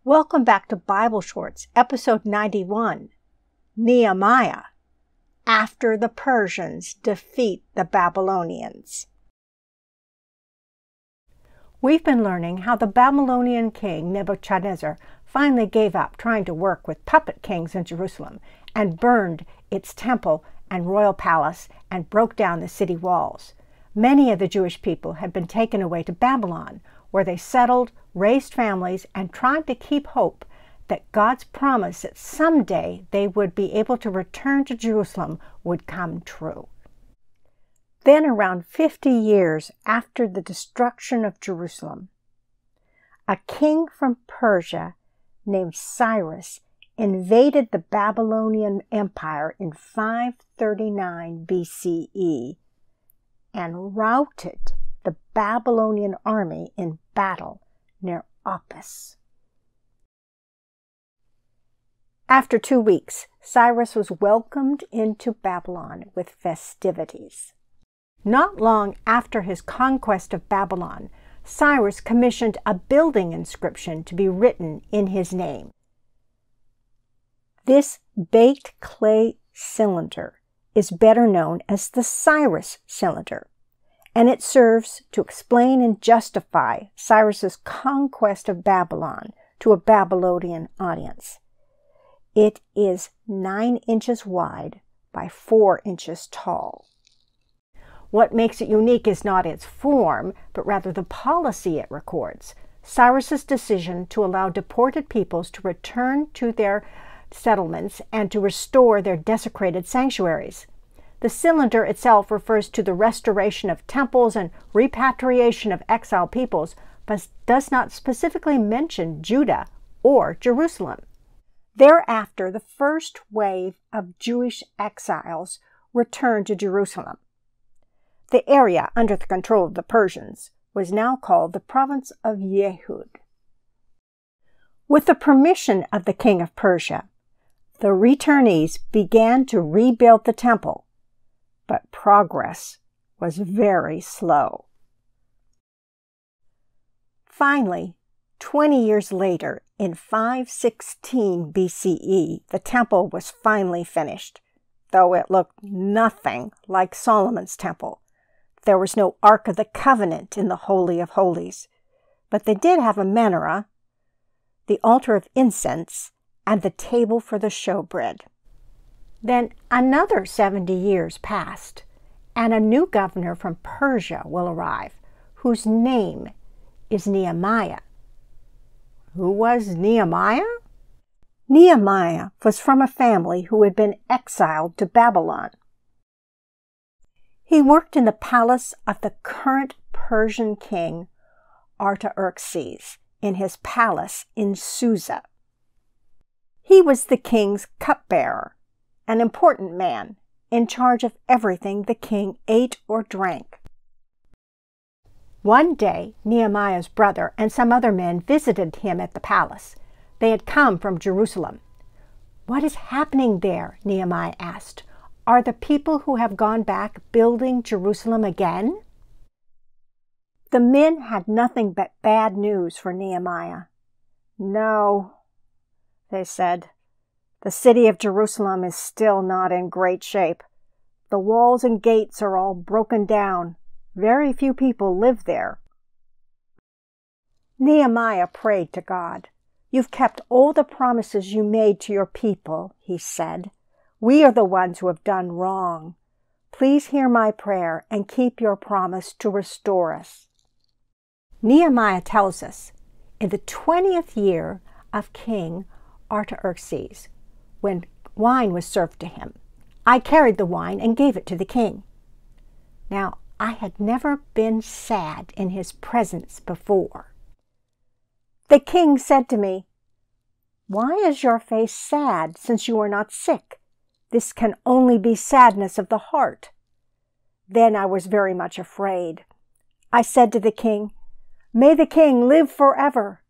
Welcome back to Bible Shorts, episode 91, Nehemiah, after the Persians defeat the Babylonians. We've been learning how the Babylonian king Nebuchadnezzar finally gave up trying to work with puppet kings in Jerusalem and burned its temple and royal palace and broke down the city walls. Many of the Jewish people had been taken away to Babylon, where they settled, raised families, and tried to keep hope that God's promise that someday they would be able to return to Jerusalem would come true. Then, around 50 years after the destruction of Jerusalem, a king from Persia named Cyrus invaded the Babylonian Empire in 539 BCE and routed the Babylonian army in battle near OPPC. After 2 weeks, Cyrus was welcomed into Babylon with festivities. Not long after his conquest of Babylon, Cyrus commissioned a building inscription to be written in his name. This baked clay cylinder is better known as the Cyrus cylinder, and it serves to explain and justify Cyrus's conquest of Babylon to a Babylonian audience. It is 9 inches wide by 4 inches tall. What makes it unique is not its form, but rather the policy it records. Cyrus's decision to allow deported peoples to return to their settlements and to restore their desecrated sanctuaries. The cylinder itself refers to the restoration of temples and repatriation of exiled peoples, but does not specifically mention Judah or Jerusalem. Thereafter, the first wave of Jewish exiles returned to Jerusalem. The area under the control of the Persians was now called the province of Yehud. With the permission of the king of Persia, the returnees began to rebuild the temple, but progress was very slow. Finally, 20 years later, in 516 BCE, the temple was finally finished, though it looked nothing like Solomon's temple. There was no Ark of the Covenant in the Holy of Holies, but they did have a menorah, the altar of incense, and the table for the showbread. Then another 70 years passed, and a new governor from Persia will arrive, whose name is Nehemiah. Who was Nehemiah? Nehemiah was from a family who had been exiled to Babylon. He worked in the palace of the current Persian king Artaxerxes in his palace in Susa. He was the king's cupbearer, an important man in charge of everything the king ate or drank. One day, Nehemiah's brother and some other men visited him at the palace. They had come from Jerusalem. "What is happening there?" Nehemiah asked. "Are the people who have gone back building Jerusalem again?" The men had nothing but bad news for Nehemiah. "No," they said. "The city of Jerusalem is still not in great shape. The walls and gates are all broken down. Very few people live there." Nehemiah prayed to God. "You've kept all the promises you made to your people," he said. "We are the ones who have done wrong. Please hear my prayer and keep your promise to restore us." Nehemiah tells us, in the 20th year of King Artaxerxes, when wine was served to him, I carried the wine and gave it to the king. Now, I had never been sad in his presence before. The king said to me, "Why is your face sad since you are not sick? This can only be sadness of the heart." Then I was very much afraid. I said to the king, "May the king live forever.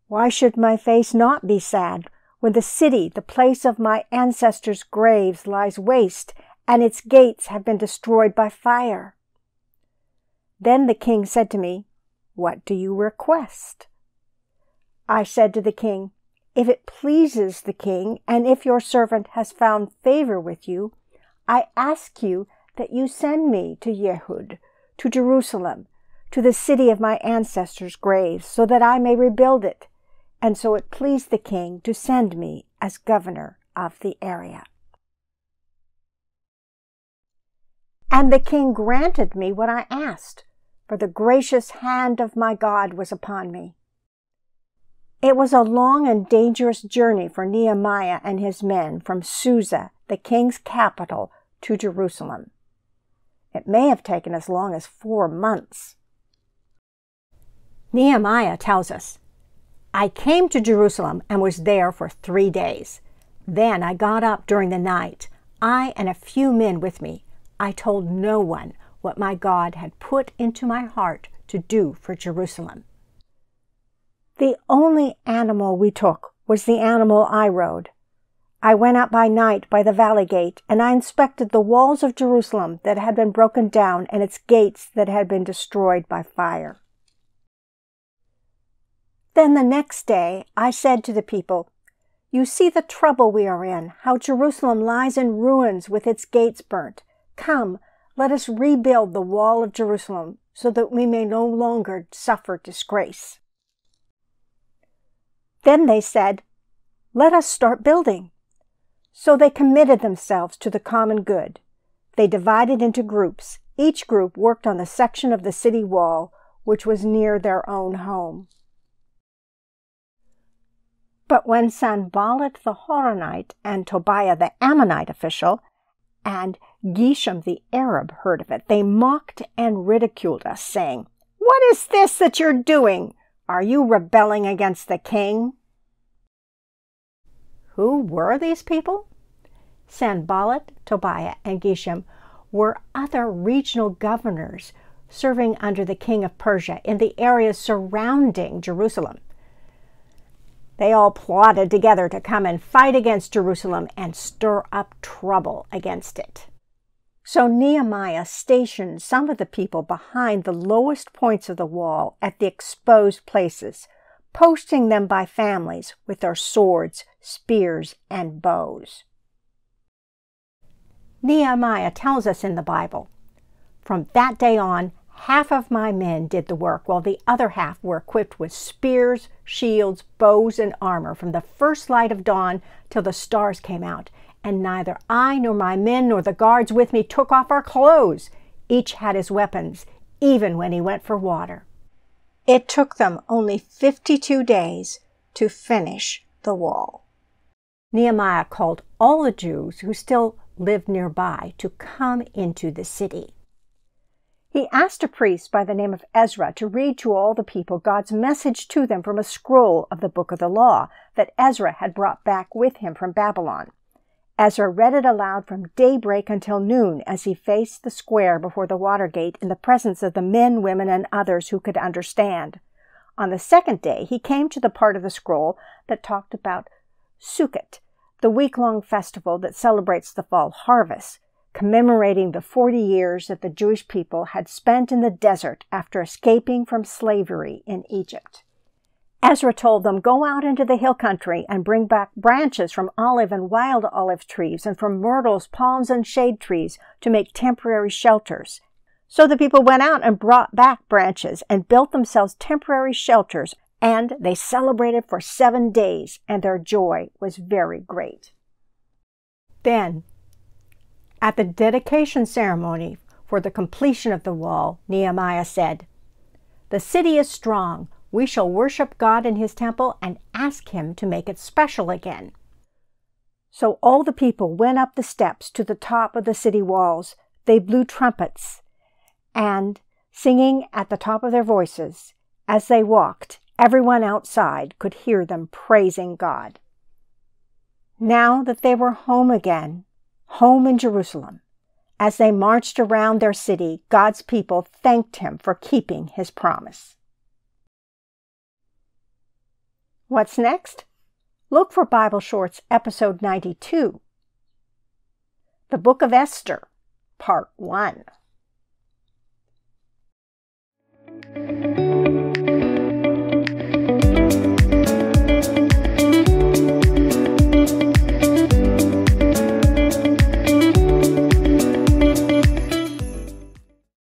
Why should my face not be sad when the city, the place of my ancestors' graves, lies waste and its gates have been destroyed by fire?" Then the king said to me, "What do you request?" I said to the king, "If it pleases the king, and if your servant has found favor with you, I ask you that you send me to Yehud, to Jerusalem, to the city of my ancestors' graves, so that I may rebuild it." And so it pleased the king to send me as governor of the area. And the king granted me what I asked, for the gracious hand of my God was upon me. It was a long and dangerous journey for Nehemiah and his men from Susa, the king's capital, to Jerusalem. It may have taken as long as 4 months. Nehemiah tells us, "I came to Jerusalem and was there for 3 days. Then I got up during the night, I and a few men with me. I told no one what my God had put into my heart to do for Jerusalem." The only animal we took was the animal I rode. I went out by night by the valley gate, and I inspected the walls of Jerusalem that had been broken down and its gates that had been destroyed by fire. Then the next day I said to the people, "You see the trouble we are in, how Jerusalem lies in ruins with its gates burnt. Come, let us rebuild the wall of Jerusalem so that we may no longer suffer disgrace." Then they said, "Let us start building." So they committed themselves to the common good. They divided into groups. Each group worked on the section of the city wall which was near their own home. But when Sanballat the Horonite and Tobiah the Ammonite official and Geshem the Arab heard of it, they mocked and ridiculed us, saying, "What is this that you're doing? Are you rebelling against the king?" Who were these people? Sanballat, Tobiah, and Geshem were other regional governors serving under the king of Persia in the areas surrounding Jerusalem. They all plotted together to come and fight against Jerusalem and stir up trouble against it. So Nehemiah stationed some of the people behind the lowest points of the wall at the exposed places, posting them by families with their swords, spears, and bows. Nehemiah tells us in the Bible, "From that day on, half of my men did the work, while the other half were equipped with spears, shields, bows, and armor from the first light of dawn till the stars came out. And neither I nor my men nor the guards with me took off our clothes. Each had his weapons, even when he went for water." It took them only 52 days to finish the wall. Nehemiah called all the Jews who still lived nearby to come into the city. He asked a priest by the name of Ezra to read to all the people God's message to them from a scroll of the book of the law that Ezra had brought back with him from Babylon. Ezra read it aloud from daybreak until noon as he faced the square before the water gate in the presence of the men, women, and others who could understand. On the second day, he came to the part of the scroll that talked about Sukkot, the week-long festival that celebrates the fall harvest, commemorating the 40 years that the Jewish people had spent in the desert after escaping from slavery in Egypt. Ezra told them, "Go out into the hill country and bring back branches from olive and wild olive trees and from myrtles, palms, and shade trees to make temporary shelters." So the people went out and brought back branches and built themselves temporary shelters, and they celebrated for 7 days, and their joy was very great. Then, at the dedication ceremony for the completion of the wall, Nehemiah said, "The city is strong. We shall worship God in his temple and ask him to make it special again." So all the people went up the steps to the top of the city walls. They blew trumpets and, singing at the top of their voices, as they walked, everyone outside could hear them praising God. Now that they were home again, home in Jerusalem, as they marched around their city, God's people thanked him for keeping his promise. What's next? Look for Bible Shorts episode 92, The Book of Esther, Part 1.